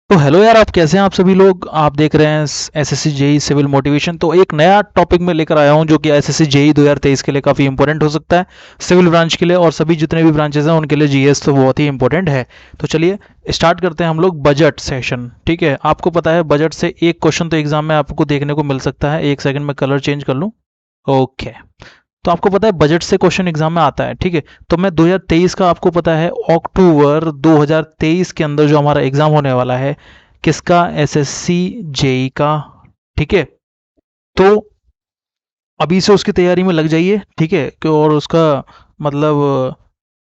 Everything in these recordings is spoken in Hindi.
तो हेलो यार, आप कैसे हैं? आप सभी लोग आप देख रहे हैं एसएससी जेई सिविल मोटिवेशन। तो एक नया टॉपिक में लेकर आया हूं जो कि एसएससी जेई 2023 के लिए काफ़ी इंपॉर्टेंट हो सकता है, सिविल ब्रांच के लिए और सभी जितने भी ब्रांचेस हैं उनके लिए जीएस तो बहुत ही इंपॉर्टेंट है। तो चलिए स्टार्ट करते हैं हम लोग बजट सेशन। ठीक है, आपको पता है बजट से एक क्वेश्चन तो एग्जाम में आपको देखने को मिल सकता है। एक सेकंड में कलर चेंज कर लूँ। ओके, तो आपको पता है बजट से क्वेश्चन एग्जाम में आता है। ठीक है, तो मैं 2023 का आपको पता है अक्टूबर 2023 के अंदर जो हमारा एग्जाम होने वाला है, किसका? एसएससी जेई का। ठीक है, तो अभी से उसकी तैयारी में लग जाइए। ठीक है, और उसका मतलब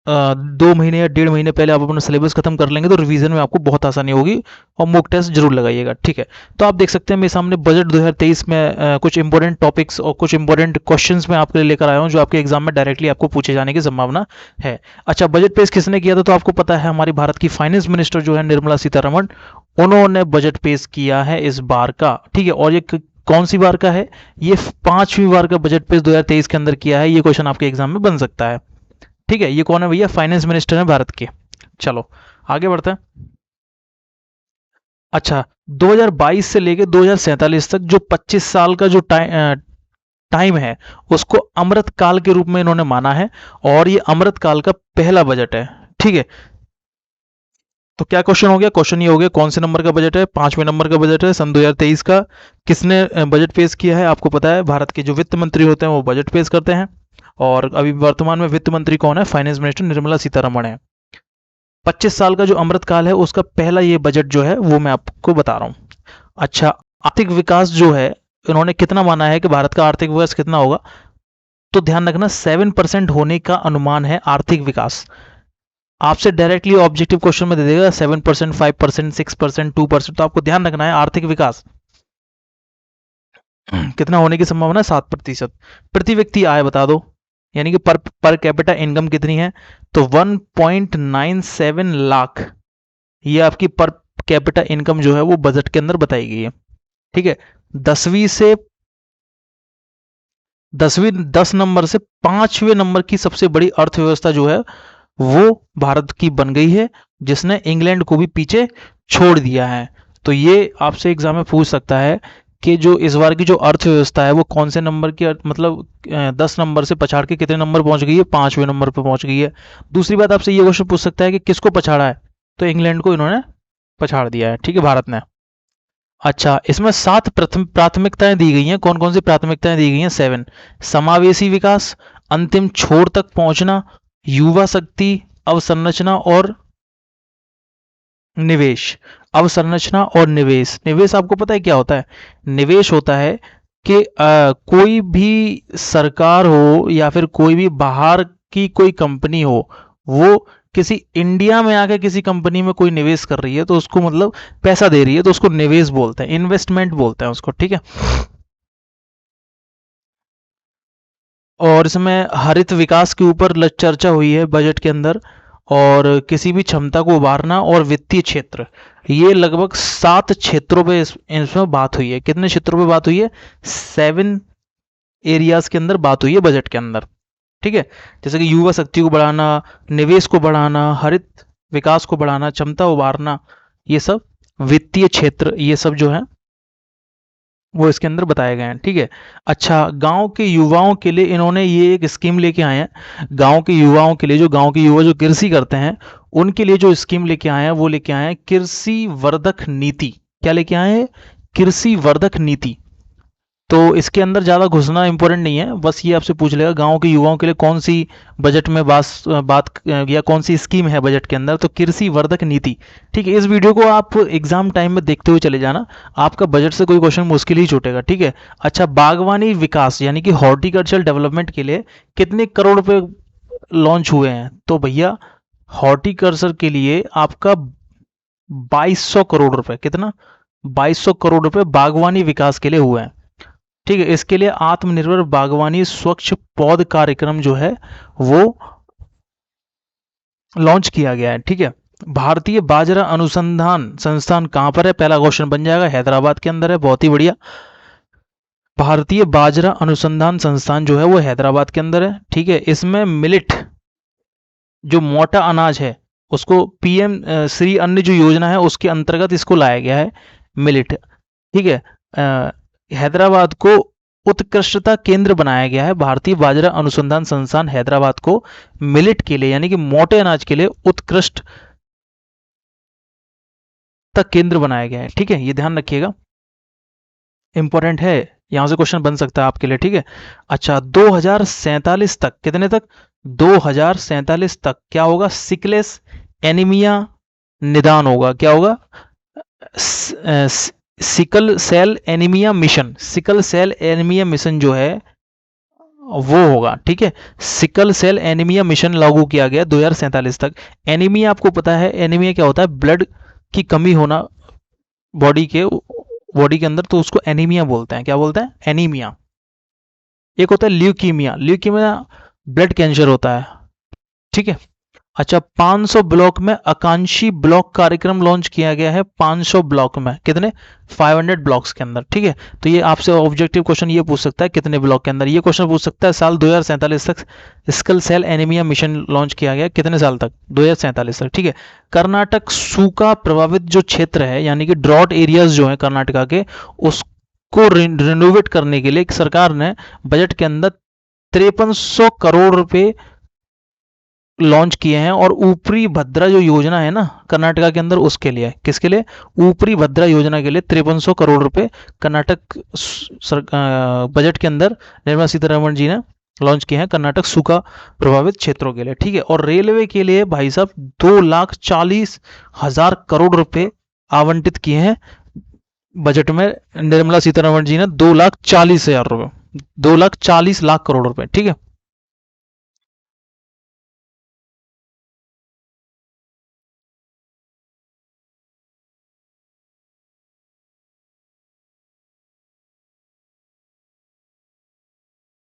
2 महीने या 1.5 महीने पहले आप अपना सिलेबस खत्म कर लेंगे तो रिवीजन में आपको बहुत आसानी होगी। और मॉक टेस्ट जरूर लगाइएगा। ठीक है, तो आप देख सकते हैं मेरे सामने बजट 2023 में कुछ इंपॉर्टेंट टॉपिक्स और कुछ इंपॉर्टेंट क्वेश्चंस मैं आपके लिए लेकर आया हूं जो आपके एग्जाम में डायरेक्टली आपको पूछे जाने की संभावना है। अच्छा, बजट पेश किसने किया था? तो आपको पता है हमारी भारत की फाइनेंस मिनिस्टर जो है निर्मला सीतारमण, उन्होंने बजट पेश किया है इस बार का। ठीक है, और ये कौन सी बार का है? ये 5वीं बार का बजट पेश 2023 के अंदर किया है। ये क्वेश्चन आपके एग्जाम में बन सकता है। ठीक है, ये कौन है भैया? फाइनेंस मिनिस्टर है भारत के। चलो आगे बढ़ते हैं। अच्छा, 2022 से लेके 2047 तक जो 25 साल का जो टाइम है उसको अमृत काल के रूप में इन्होंने माना है, और ये अमृत काल का पहला बजट है। ठीक है, तो क्या क्वेश्चन हो गया? क्वेश्चन ये हो गया कौन से नंबर का बजट है? 5वें नंबर का बजट है सन 2023 का। किसने बजट पेश किया है? आपको पता है भारत के जो वित्त मंत्री होते हैं वो बजट पेश करते हैं। और अभी वर्तमान में वित्त मंत्री कौन है? फाइनेंस मिनिस्टर निर्मला सीतारमण है। 25 साल का जो अमृत काल है उसका पहला ये बजट जो है वो मैं आपको बता रहा हूँ। अच्छा, आर्थिक विकास जो है इन्होंने कितना माना है कि भारत का आर्थिक विकास कितना होगा? तो ध्यान रखना 7% होने का अनुमान है आर्थिक विकास। आपसे डायरेक्टली ऑब्जेक्टिव क्वेश्चन में दे देगा 7%, 5%, 6%, 2%। तो आपको ध्यान रखना है आर्थिक विकास कितना होने की संभावना है? 7%। प्रति व्यक्ति आय बता दो, यानी कि पर कैपिटा इनकम कितनी है? तो 1.97 लाख, ये आपकी पर कैपिटा इनकम जो है वो बजट के अंदर बताई गई है। ठीक है, 10 नंबर से 5वें नंबर की सबसे बड़ी अर्थव्यवस्था जो है वो भारत की बन गई है, जिसने इंग्लैंड को भी पीछे छोड़ दिया है। तो ये आपसे एग्जाम में पूछ सकता है कि जो इस बार की जो अर्थव्यवस्था है वो कौन से नंबर की मतलब 10 नंबर से पछाड़ के कितने नंबर पहुंच गई है? 5वें नंबर पर पहुंच गई है। दूसरी बात आपसे ये क्वेश्चन पूछ सकता है कि किसको पछाड़ा है? तो इंग्लैंड को इन्होंने पछाड़ दिया है। ठीक है, भारत ने। अच्छा, इसमें 7 प्रथम प्राथमिकताएं दी गई हैं। कौन कौन सी प्राथमिकताएं दी गई हैं? 7। समावेशी विकास, अंतिम छोर तक पहुंचना, युवा शक्ति, अवसंरचना और निवेश। अवसंरचना और निवेश। निवेश आपको पता है क्या होता है? निवेश होता है कि कोई भी सरकार हो या फिर कोई भी बाहर की कोई कंपनी हो, वो किसी इंडिया में आके किसी कंपनी में कोई निवेश कर रही है तो उसको मतलब पैसा दे रही है, तो उसको निवेश बोलते हैं, इन्वेस्टमेंट बोलते हैं उसको। ठीक है, और इसमें हरित विकास के ऊपर चर्चा हुई है बजट के अंदर, और किसी भी क्षमता को उभारना और वित्तीय क्षेत्र, ये लगभग 7 क्षेत्रों पे इसमें बात हुई है। कितने क्षेत्रों पे बात हुई है? 7 एरियाज के अंदर बात हुई है बजट के अंदर। ठीक है, जैसे कि युवा शक्ति को बढ़ाना, निवेश को बढ़ाना, हरित विकास को बढ़ाना, क्षमता उभारना, ये सब वित्तीय क्षेत्र, ये सब जो है वो इसके अंदर बताए गए हैं। ठीक है, अच्छा, गांव के युवाओं के लिए इन्होंने ये एक स्कीम लेके आए हैं। गांव के युवाओं के लिए, जो गांव के युवा जो कृषि करते हैं उनके लिए जो स्कीम लेके आए हैं वो लेके आए हैं कृषि वर्धक नीति। क्या लेके आए हैं? कृषि वर्धक नीति। तो इसके अंदर ज़्यादा घुसना इंपॉर्टेंट नहीं है, बस ये आपसे पूछ लेगा गांव के युवाओं के लिए कौन सी बजट में बात या कौन सी स्कीम है बजट के अंदर? तो कृषि वर्धक नीति। ठीक है, इस वीडियो को आप एग्जाम टाइम में देखते हुए चले जाना, आपका बजट से कोई क्वेश्चन मुश्किल ही छूटेगा। ठीक है, अच्छा, बागवानी विकास यानी कि हॉर्टिकल्चर डेवलपमेंट के लिए कितने करोड़ रुपए लॉन्च हुए हैं? तो भैया हॉर्टिकल्चर के लिए आपका 2200 करोड़ रुपए, कितना? 2200 करोड़ रुपए बागवानी विकास के लिए हुए हैं। ठीक है, इसके लिए आत्मनिर्भर बागवानी स्वच्छ पौध कार्यक्रम जो है वो लॉन्च किया गया है। ठीक है, भारतीय बाजरा अनुसंधान संस्थान कहां पर है? पहला क्वेश्चन बन जाएगा, हैदराबाद के अंदर है। बहुत ही बढ़िया, भारतीय बाजरा अनुसंधान संस्थान जो है वो हैदराबाद के अंदर है। ठीक है, इसमें मिलिट जो मोटा अनाज है उसको पीएम श्री अन्न जो योजना है उसके अंतर्गत इसको लाया गया है, मिलेट। ठीक है। हैदराबाद को उत्कृष्टता केंद्र बनाया गया है। भारतीय बाजरा अनुसंधान संस्थान हैदराबाद को मिलेट के लिए यानी कि मोटे अनाज के लिए उत्कृष्टता केंद्र बनाया गया है। ठीक है, ये ध्यान रखिएगा, इंपॉर्टेंट है, यहां से क्वेश्चन बन सकता है आपके लिए। ठीक है। अच्छा, 2047 तक, कितने तक? 2047 तक क्या होगा? सिकलेस एनीमिया निदान होगा। क्या होगा? Sickle cell anaemia mission, sickle cell anaemia mission जो है वो होगा। ठीक है, सिकल सेल एनीमिया मिशन लागू किया गया 2047 तक। एनीमिया आपको पता है, एनीमिया क्या होता है? ब्लड की कमी होना बॉडी के अंदर, तो उसको एनीमिया बोलते हैं। क्या बोलते हैं? एनीमिया। एक होता है ल्यूकीमिया, ल्यूकीमिया ब्लड कैंसर होता है। ठीक है। अच्छा, 500 ब्लॉक में आकांक्षी ब्लॉक कार्यक्रम लॉन्च किया गया है। 500 ब्लॉक में, कितने? 500 ब्लॉक्स के अंदर। ठीक है, तो ये आपसे ऑब्जेक्टिव क्वेश्चन ये पूछ सकता है कितने ब्लॉक के अंदर। ये क्वेश्चन पूछ सकता है साल 2047 तक sickle cell anaemia mission launch किया गया, कितने साल तक? 2047 तक। ठीक है। कर्नाटक सूखा प्रभावित जो क्षेत्र है यानी कि ड्रॉट एरियाज जो है कर्नाटका के, उसको रिनोवेट करने के लिए सरकार ने बजट के अंदर 5300 करोड़ रुपए लॉन्च किए हैं। और ऊपरी भद्रा जो योजना है ना कर्नाटका के अंदर, उसके लिए, किसके लिए? ऊपरी भद्रा योजना के लिए 5300 करोड़ रुपए कर्नाटक बजट के अंदर निर्मला सीतारमण जी ने लॉन्च किए हैं कर्नाटक सूखा प्रभावित क्षेत्रों के लिए। ठीक है। और रेलवे के लिए भाई साहब 2,40,000 करोड़ रुपए आवंटित किए हैं बजट में। निर्मला सीतारमण जी ने 2,40,000 रुपए, 2,40,00,000 करोड़ रुपए। ठीक है।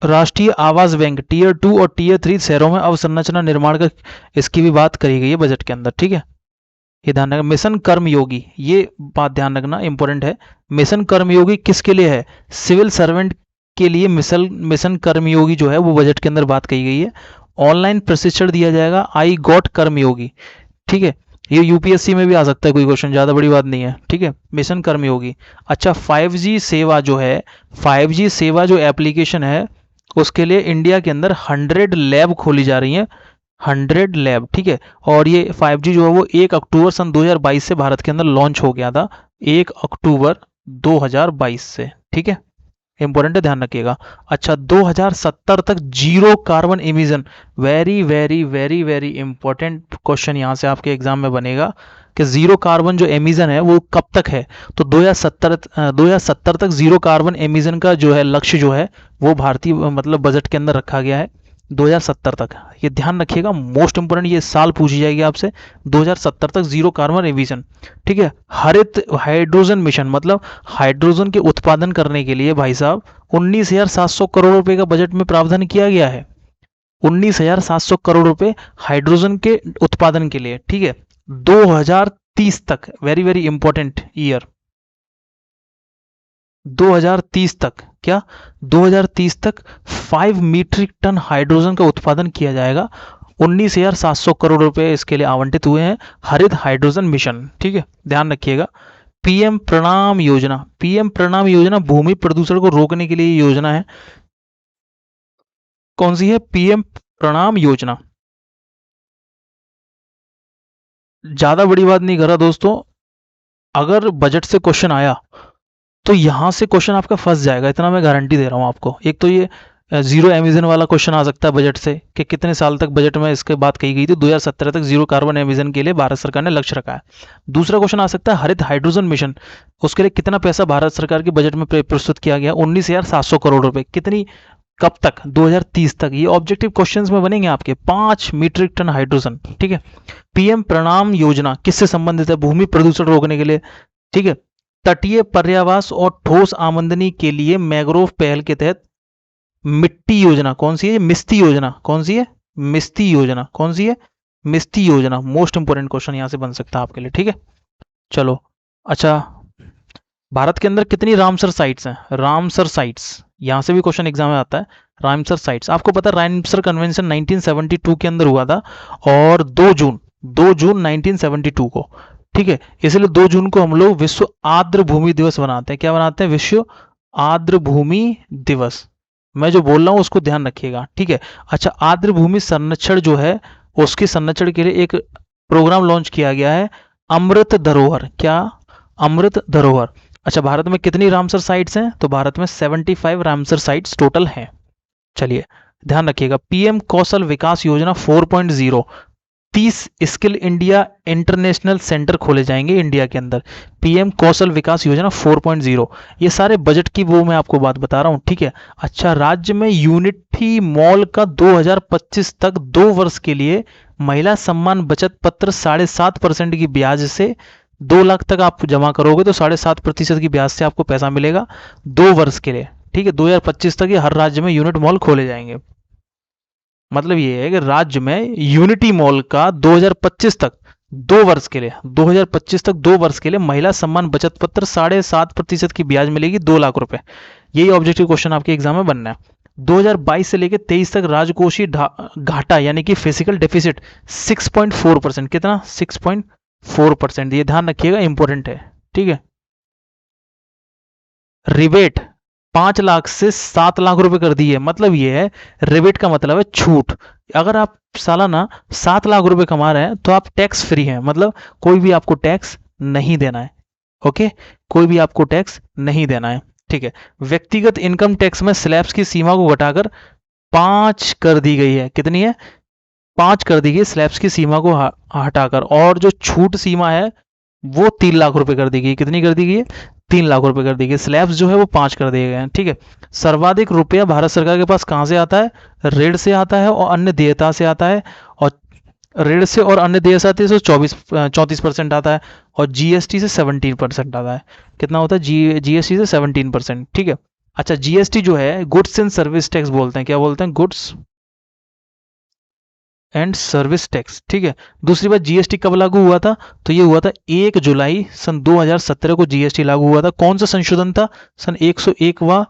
राष्ट्रीय आवास बैंक टीयर 2 और टीयर 3 शहरों में अवसंरचना निर्माण का, इसकी भी बात करी गई है बजट के अंदर। ठीक है, ये ध्यान रखना। मिशन कर्मयोगी, ये बात ध्यान रखना, इंपॉर्टेंट है। मिशन कर्मयोगी किसके लिए है? सिविल सर्वेंट के लिए मिशन कर्मयोगी जो है वो बजट के अंदर बात कही गई है। ऑनलाइन प्रशिक्षण दिया जाएगा, आई गॉट कर्मयोगी। ठीक है, ये यूपीएससी में भी आ सकता है कोई क्वेश्चन, ज़्यादा बड़ी बात नहीं है। ठीक है, मिशन कर्मयोगी। अच्छा, 5G सेवा जो है, 5G सेवा जो एप्लीकेशन है उसके लिए इंडिया के अंदर 100 लैब खोली जा रही हैं, 100 लैब। ठीक है, और ये 5G जो है वो 1 अक्टूबर सन 2022 से भारत के अंदर लॉन्च हो गया था, 1 अक्टूबर 2022 से। ठीक है, इंपॉर्टेंट है, ध्यान रखिएगा। अच्छा, 2070 तक zero carbon emission, very very very very important question यहाँ से आपके एग्जाम में बनेगा कि जीरो कार्बन जो एमिशन है वो कब तक है? तो 2070 तक जीरो कार्बन एमिशन का जो है लक्ष्य जो है वो भारतीय मतलब बजट के अंदर रखा गया है 2070 तक। ये ध्यान रखिएगा, मोस्ट इंपोर्टेंट, ये साल पूछी जाएगी आपसे, 2070 तक जीरो कार्बन एमिशन। ठीक है। हरित हाइड्रोजन मिशन, मतलब हाइड्रोजन के उत्पादन करने के लिए भाई साहब 19,700 करोड़ रुपए का बजट में प्रावधान किया गया है। 19,700 करोड़ रुपए हाइड्रोजन के उत्पादन के लिए। ठीक है, 2030 तक, वेरी वेरी इंपॉर्टेंट ईयर, 2030 तक, क्या? 2030 तक 5 मीट्रिक टन हाइड्रोजन का उत्पादन किया जाएगा। 19,700 करोड़ रुपए इसके लिए आवंटित हुए हैं, हरित हाइड्रोजन मिशन। ठीक है, ध्यान रखिएगा। पीएम प्रणाम योजना, पीएम प्रणाम योजना भूमि प्रदूषण को रोकने के लिए योजना है। कौन सी है? पीएम प्रणाम योजना। ज्यादा बड़ी बात नहीं कर रहा दोस्तों, अगर बजट से क्वेश्चन आया तो यहां से क्वेश्चन आपका फंस जाएगा, इतना मैं गारंटी दे रहा हूं आपको। एक तो ये जीरो एमिशन वाला क्वेश्चन आ सकता है बजट से कि कितने साल तक, बजट में इसके बात कही गई थी 2017 तक जीरो कार्बन एमिशन के लिए भारत सरकार ने लक्ष्य रखा है। दूसरा क्वेश्चन आ सकता है हरित हाइड्रोजन मिशन, उसके लिए कितना पैसा भारत सरकार के बजट में प्रस्तुत किया गया? 19,700 करोड़ रुपए। कितनी, कब तक? 2030 तक। ये ऑब्जेक्टिव क्वेश्चंस में बनेंगे आपके। 5 मीट्रिक टन हाइड्रोजन। ठीक है। पीएम प्रणाम योजना किससे संबंधित है? भूमि प्रदूषण रोकने के लिए। ठीक है। तटीय पर्यावास और ठोस आमदनी के लिए मैंग्रोव पहल के तहत मिट्टी योजना, कौन सी है? मिस्ती योजना। कौन सी है? मिस्ती योजना। कौन सी है? मिस्ती योजना। मोस्ट इंपोर्टेंट क्वेश्चन यहां से बन सकता है आपके लिए। ठीक है, चलो। अच्छा, भारत के अंदर कितनी रामसर साइट्स हैं? रामसर साइट्स, यहां से भी क्वेश्चन एग्जाम में आता है। रामसर साइट्स, आपको पता है रामसर कन्वेंशन 1972 के अंदर हुआ था, और 2 जून 2 जून 1972 को, ठीक है। इसलिए 2 जून को हम लोग विश्व आर्द्र भूमि दिवस मनाते हैं। क्या मनाते हैं? विश्व आर्द्र भूमि दिवस। मैं जो बोल रहा हूँ उसको ध्यान रखिएगा, ठीक है। अच्छा, आर्द्र भूमि संरक्षण जो है, उसके संरक्षण के लिए एक प्रोग्राम लॉन्च किया गया है, अमृत धरोहर। क्या? अमृत धरोहर। अच्छा, भारत में कितनी रामसर साइट्स हैं? तो भारत में 75 रामसर साइट्स टोटल हैं। चलिए ध्यान रखिएगा, पीएम कौशल विकास योजना 4.0, 30 स्किल इंडिया इंटरनेशनल सेंटर खोले जाएंगे इंडिया के अंदर। पीएम कौशल विकास योजना 4.0, ये सारे बजट की वो मैं आपको बात बता रहा हूँ, ठीक है। अच्छा, राज्य में यूनिटी मॉल का 2025 तक 2 वर्ष के लिए महिला सम्मान बचत पत्र 7.5% की ब्याज से 2 लाख तक आप जमा करोगे तो 7.5% की ब्याज से आपको पैसा मिलेगा 2 वर्ष के लिए, ठीक है। 2025 तक ये हर राज्य में यूनिट मॉल खोले जाएंगे। मतलब ये है कि राज्य में यूनिटी मॉल का 2025 तक 2 वर्ष के लिए, 2025 तक 2 वर्ष के लिए महिला सम्मान बचत पत्र 7.5% की ब्याज मिलेगी, 2 लाख रुपए। यही ऑब्जेक्टिव क्वेश्चन आपके एग्जाम में बनना है। 2022 से लेकर 23 तक राजकोषीय घाटा यानी कि फिजिकल डेफिसिट 6.4%। कितना? 6.4%। ये ध्यान रखिएगा, इंपॉर्टेंट है, ठीक है। रिबेट 5 लाख से 7 लाख रुपए कर दी है। मतलब ये है, रिबेट का मतलब है छूट। अगर आप सालाना 7 लाख रुपए कमा रहे हैं तो आप टैक्स फ्री हैं, मतलब कोई भी आपको टैक्स नहीं देना है। ओके, कोई भी आपको टैक्स नहीं देना है, ठीक है। व्यक्तिगत इनकम टैक्स में स्लैब्स की सीमा को घटाकर 5 कर दी गई है। कितनी है? 5 कर दी गई स्लैब्स की सीमा को हटाकर। और जो छूट सीमा है वो 3 लाख रुपए कर दी गई। कितनी कर दी गई है? 3 लाख रुपए कर दी गई। स्लैब्स जो है वो 5 कर दिए गए हैं, ठीक है। सर्वाधिक रुपया भारत सरकार के पास कहाँ से आता है? ऋण से आता है और अन्य देयता से आता है। और ऋण से और अन्य देयता से 34% आता है और जीएसटी से 17% आता है। कितना होता है? जीएसटी से 17%, ठीक है। अच्छा, जीएसटी जो है गुड्स एंड सर्विस टैक्स बोलते हैं। क्या बोलते हैं? गुड्स एंड सर्विस टैक्स, ठीक है। दूसरी बात, जीएसटी कब लागू हुआ था? तो ये हुआ था 1 जुलाई सन 2017 को जीएसटी लागू हुआ था। कौन सा संशोधन था? सन 101वां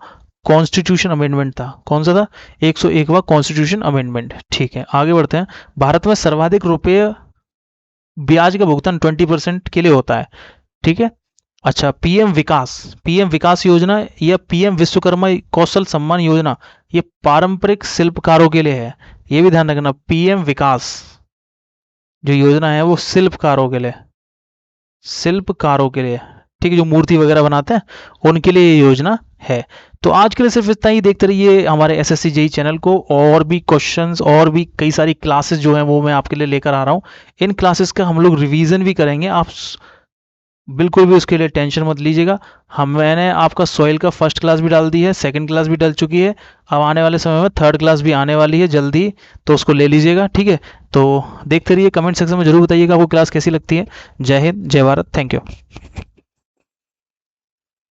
कॉन्स्टिट्यूशन अमेंडमेंट था। कौन सा था? 101वां कॉन्स्टिट्यूशन अमेंडमेंट, ठीक है। आगे बढ़ते हैं। भारत में सर्वाधिक रुपये ब्याज का भुगतान 20% के लिए होता है, ठीक है। अच्छा, पीएम विकास योजना या पीएम विश्वकर्मा कौशल सम्मान योजना, ये पारंपरिक शिल्पकारों के लिए है। ये भी ध्यान रखना, पीएम विकास जो योजना है वो शिल्पकारों के लिए, ठीक है, जो मूर्ति वगैरह बनाते हैं उनके लिए ये योजना है। तो आज के लिए सिर्फ इतना ही। देखते रहिए हमारे एसएससी जेईई चैनल को, और भी क्वेश्चंस और भी कई सारी क्लासेस जो हैं वो मैं आपके लिए लेकर आ रहा हूँ। इन क्लासेस का हम लोग रिवीजन भी करेंगे। आप बिल्कुल भी उसके लिए टेंशन मत लीजिएगा। मैंने आपका सॉइल का फर्स्ट क्लास भी डाल दी है, सेकंड क्लास भी डल चुकी है। अब आने वाले समय में थर्ड क्लास भी आने वाली है जल्दी, तो उसको ले लीजिएगा, ठीक है। तो देखते रहिए, कमेंट सेक्शन में जरूर बताइएगा आपको क्लास कैसी लगती है। जय हिंद, जय भारत, थैंक यू।